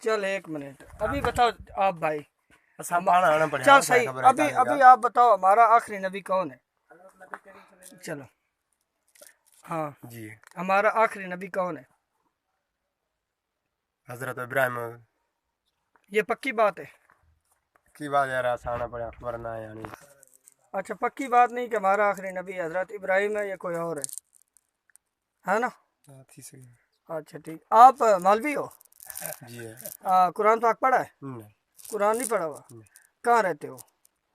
चल 1 मिनट अभी बताओ आप भाई। चल चल सही, अभी अभी आप बताओ हमारा आखिरी नबी कौन है? चलो हाँ जी, हमारा आखिरी नबी कौन है? हजरत इब्राहिम ये पक्की बात है? की बात यार, आसाना पड़ा वरना यानी। अच्छा पक्की बात नहीं कि हमारा आखिरी नबी हजरत इब्राहिम है या कोई और है ना? थी सही। अच्छा ठीक। आप मौलवी हो? जी है। कुरान पाक पढ़ा है? नहीं। कुरान नहीं पढ़ा हुआ? नहीं। कहाँ रहते हो?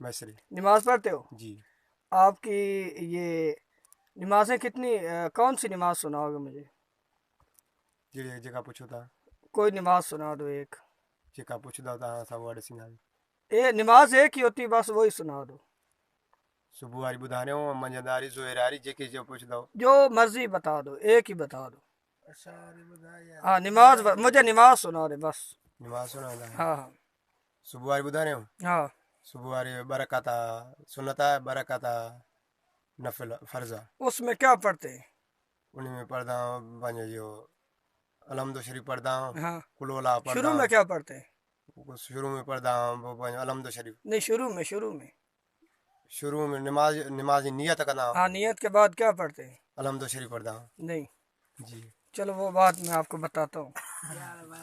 मैसरी। नमाज पढ़ते हो? जी। आपकी ये नमाजें कितनी कौन सी नमाज सुनाओगे मुझे? जी एक जगह पूछो था। कोई नमाज सुना दो एक। जगह पूछो था सब वर्ड सिंगा। ये नमाज एक ही होती बस वही सुना दो। सुबह वारी बुधाने हो मंजदारी जोहरारी जेके जो पूछ दो। जो मर्जी बता दो, एक ही बता दो। हाँ नमाज मुझे नमाज सुना दे बस। नमाज सुना था। हाँ हाँ सुबह वारी बुधाने हो। हाँ। सुबह वारी बरकता सुनता है बरकता नफिल फर्जा। उसमें क्या पढ़ते हैं? उन्हीं में पढ़ता हूँ बन जो अलहमद शरीफ पढ़ता हूँ। हाँ कुलोला पढ़ता शुरू में हूँ। क्या पढ़ते हैं? शुरू में पढ़ता हूँ अलहमद शरीफ। नहीं शुरू में शुरू में नमाज नियत करना हूँ। हाँ नियत के बाद क्या पढ़ते हैं? अलहमद शरीफ पढ़ता हूँ। नहीं जी। चलो वो बात मैं आपको बताता हूँ।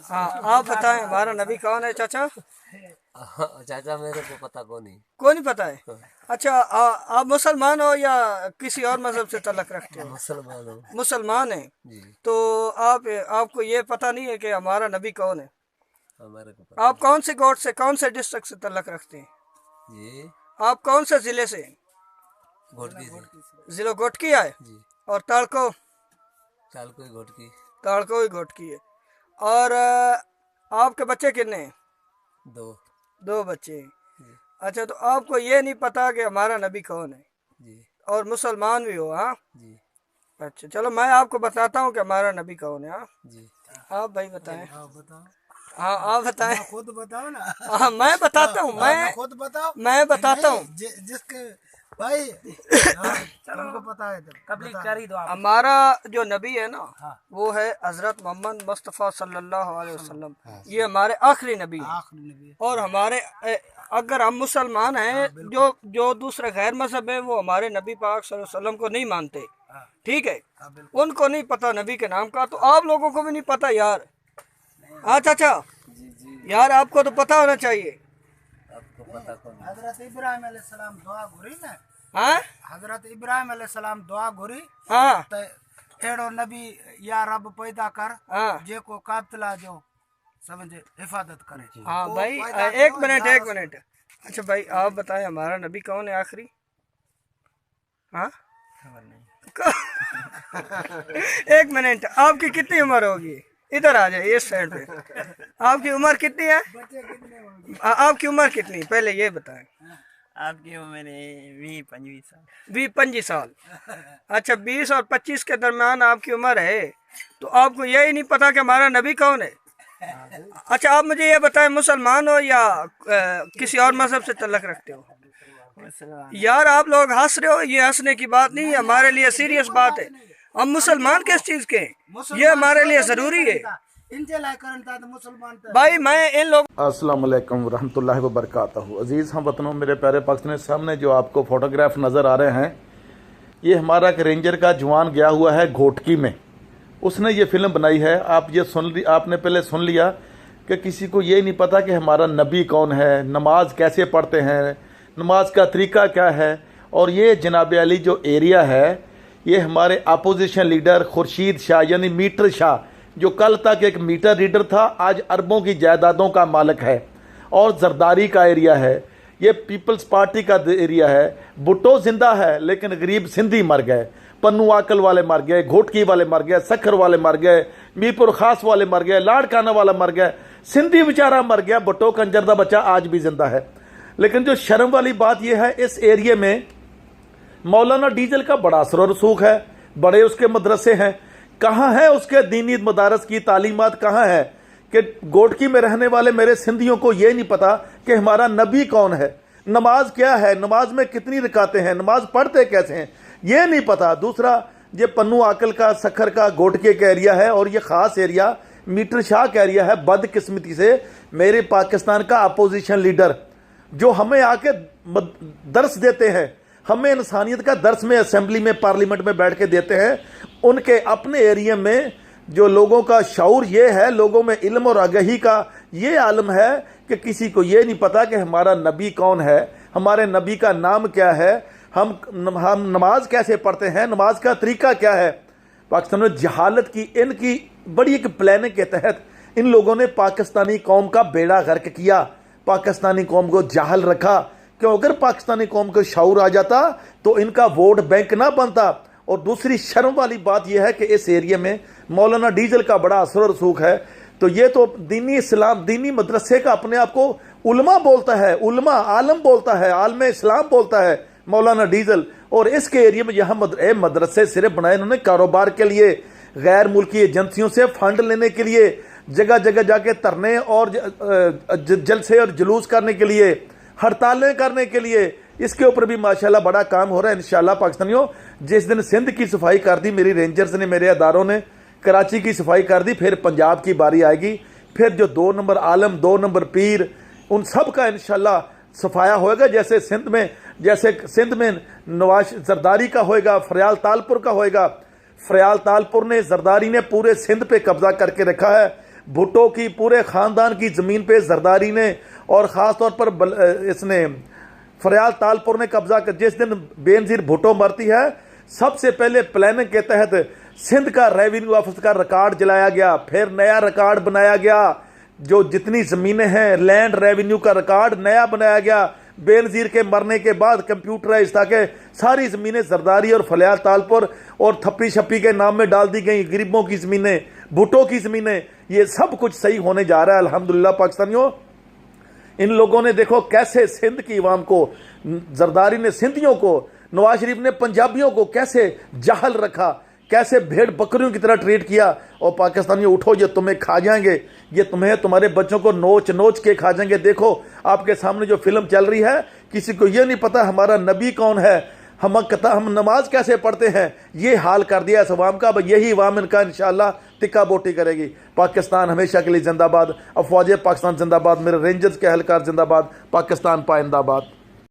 हाँ आप बताएं हमारा नबी कौन है चाचा? चाचा मेरे को पता कौन नहीं। कौन नहीं पता है? अच्छा आप मुसलमान हो या किसी और मजहब से तल्लुक़ रखते हो? मुसलमान हो। मुसलमान है जी। तो आपको ये पता नहीं है कि हमारा नबी कौन है? हमारे को पता आप कौन से गोट से कौन से डिस्ट्रिक्ट से तल्लुक़ रखते हैं? जी। आप कौन से जिले से? घोटकी से। जिला घोटकी है। जी। और ताड़को? ताड़को ही घोटकी। ताड़को ही घोटकी है। और आपके बच्चे कितने हैं? 2। 2 बच्चे हैं। जी। अच्छा तो आपको ये नहीं पता कि हमारा नबी कौन है? जी। और मुसलमान भी हो? हाँ जी। अच्छा चलो मैं आपको बताता हूँ कि हमारा नबी कौन है। हाँ जी। आप भाई बताएं। बताओ। हाँ आप बताएं। खुद बताओ ना। हाँ मैं बताता हूँ। खुद बताओ। मैं बताता हूँ। जिसके भाई तुमको पता है तो तबलीग कर ही दो आप। हमारा जो नबी है ना वो है हजरत मोहम्मद मुस्तफ़ा सल्लल्लाहु अलैहि वसल्लम। ये हमारे आखिरी नबी है। आखिरी नबी। और हमारे अगर हम मुसलमान हैं जो दूसरे गैर मजहब है वो हमारे नबी पाक सल्लल्लाहु अलैहि वसल्लम को नहीं मानते। ठीक है उनको नहीं पता नबी के नाम का, तो आप लोगों को भी नहीं पता यार। हाँ चाचा यार आपको तो पता होना चाहिए। आपको पता कौन नहीं। हजरत इब्राहिम अलैहिस्सलाम दुआ घुरी ना। हाँ हजरत इब्राहिम अलैहिस्सलाम दुआ घुरी हाँ तो एड़ो नबी या रब पैदा कर हाँ जे को कातला जो समझे हिफाजत करे। हाँ वो भाई पैदा एक क्यों? मिनट या एक मिनट। अच्छा भाई आप बताएं हमारा नबी कौन है आखिरी? हाँ एक मिनट आपकी कितनी उम्र होगी? इधर आ जाए इस साइड पे। आपकी उम्र कितनी है? आपकी उम्र कितनी पहले ये बताएं। आपकी उम्र 20-25 साल। 20-25 साल। अच्छा 20 और 25 के दरम्यान आपकी उम्र है तो आपको यही नहीं पता कि हमारा नबी कौन है? अच्छा आप मुझे ये बताएं मुसलमान हो या किसी और मजहब से तल्लुक़ रखते हो? यार आप लोग हंस रहे हो, ये हंसने की बात नहीं है, हमारे लिए सीरियस बात है। हम मुसलमान किस चीज़ के हैं ये हमारे लिए ज़रूरी है भाई। मैं इन लोग अस्सलाम वालेकुम रहमतुल्लाहि व बरकातहू। अज़ीज़ हम वतनों मेरे प्यारे पाकिस्तानी सामने जो आपको फ़ोटोग्राफ नज़र आ रहे हैं ये हमारा एक रेंजर का जवान गया हुआ है घोटकी में, उसने ये फ़िल्म बनाई है। आप ये आपने पहले सुन लिया कि किसी को ये नहीं पता कि हमारा नबी कौन है, नमाज कैसे पढ़ते हैं, नमाज का तरीका क्या है। और ये जनाब अली जो एरिया है ये हमारे अपोजिशन लीडर खुर्शीद शाह यानी मीटर शाह जो कल तक एक मीटर रीडर था आज अरबों की जायदादों का मालिक है और जरदारी का एरिया है। ये पीपल्स पार्टी का एरिया है। भुट्टो जिंदा है लेकिन गरीब सिंधी मर गए, पन्नू आकल वाले मर गए, घोटकी वाले मर गए, सखर वाले मर गए, मीरपुर खास वाले मर गए, लाड़काना वाला मर गया, सिंधी बेचारा मर गया, भुट्टो कंजर दा बच्चा आज भी जिंदा है। लेकिन जो शर्म वाली बात यह है इस एरिए में मौलाना डीजल का बड़ा असर रसूख है, बड़े उसके मदरसे हैं। कहाँ है उसके दीनी मदारस की तालीमात कहाँ है कि घोटकी में रहने वाले मेरे सिंधियों को ये नहीं पता कि हमारा नबी कौन है, नमाज क्या है, नमाज में कितनी रकातें हैं, नमाज पढ़ते कैसे हैं, ये नहीं पता। दूसरा ये पन्नू आकल का सखर का घोटके का एरिया है और ये ख़ास एरिया मीटर शाह कह रहा है बदकिस्मती से मेरे पाकिस्तान का अपोजिशन लीडर जो हमें आके दर्स देते हैं, हमें इंसानियत का दर्स में असेंबली में पार्लियामेंट में बैठ के देते हैं, उनके अपने एरिया में जो लोगों का शऊर ये है, लोगों में इल्म और आगाही का ये आलम है कि किसी को ये नहीं पता कि हमारा नबी कौन है, हमारे नबी का नाम क्या है, हम नमाज कैसे पढ़ते हैं, नमाज का तरीका क्या है। पाकिस्तान में जहालत की इनकी बड़ी एक प्लानिंग के तहत इन लोगों ने पाकिस्तानी कौम का बेड़ा गर्क किया, पाकिस्तानी कौम को जाहल रखा। क्यों? अगर पाकिस्तानी कौम को शऊर आ जाता तो इनका वोट बैंक ना बनता। और दूसरी शर्म वाली बात यह है कि इस एरिया में मौलाना डीजल का बड़ा असर और रसूख है। तो ये तो दीनी इस्लाम, दीनी मदरसे का अपने आप को उलमा बोलता है, उलमा आलम बोलता है, आलम इस्लाम बोलता है मौलाना डीजल। और इसके एरिया में यहाँ मदरसे सिर्फ बनाए इन्होंने कारोबार के लिए, गैर मुल्की एजेंसियों से फंड लेने के लिए, जगह जगह जाके धरने और जलसे और जुलूस करने के लिए, हड़तालें करने के लिए। इसके ऊपर भी माशाल्लाह बड़ा काम हो रहा है। इंशाल्लाह पाकिस्तानियों, जिस दिन सिंध की सफाई कर दी मेरी रेंजर्स ने, मेरे अदारों ने, कराची की सफाई कर दी, फिर पंजाब की बारी आएगी। फिर जो 2 नंबर आलम, 2 नंबर पीर, उन सब का इंशाल्लाह सफाया होएगा। जैसे सिंध में नवाज जरदारी का होएगा, फरियाल तालपुर का होएगा। फरियाल तालपुर ने, जरदारी ने पूरे सिंध पे कब्जा करके रखा है। भुट्टो की पूरे खानदान की जमीन पे जरदारी ने और ख़ास तौर पर इसने फरियाल तालपुर ने कब्जा कर। जिस दिन बेनज़ीर भुट्टो मरती है, सबसे पहले प्लानिंग के तहत सिंध का रेवेन्यू ऑफिस का रिकॉर्ड जलाया गया, फिर नया रिकॉर्ड बनाया गया। जो जितनी ज़मीनें हैं, लैंड रेवेन्यू का रिकॉर्ड नया बनाया गया। बेनज़ीर के मरने के बाद कंप्यूटराइज ताकि सारी ज़मीनें जरदारी और फरियाल तालपुर और थप्पी छप्पी के नाम में डाल दी गई। गरीबों की ज़मीनें, भुट्टो की ज़मीनें, ये सब कुछ सही होने जा रहा है अल्हम्दुलिल्लाह। पाकिस्तानियों, इन लोगों ने देखो कैसे सिंध की इवाम को, जरदारी ने सिंधियों को, नवाज शरीफ ने पंजाबियों को कैसे जाहल रखा, कैसे भेड़ बकरियों की तरह ट्रीट किया। और पाकिस्तानियों उठो, ये तुम्हें खा जाएंगे, ये तुम्हें, तुम्हारे बच्चों को नोच नोच के खा जाएंगे। देखो आपके सामने जो फिल्म चल रही है, किसी को ये नहीं पता हमारा नबी कौन है, हम नमाज कैसे पढ़ते हैं, ये हाल कर दिया इस अवाम का। अब यही अवाम इनका इंशाल्लाह टिक्का बोटी करेगी। पाकिस्तान हमेशा के लिए जिंदाबाद, अफवाज पाकिस्तान जिंदाबाद, मेरे रेंजर्स के एहलकार जिंदाबाद, पाकिस्तान पाइंदाबाद।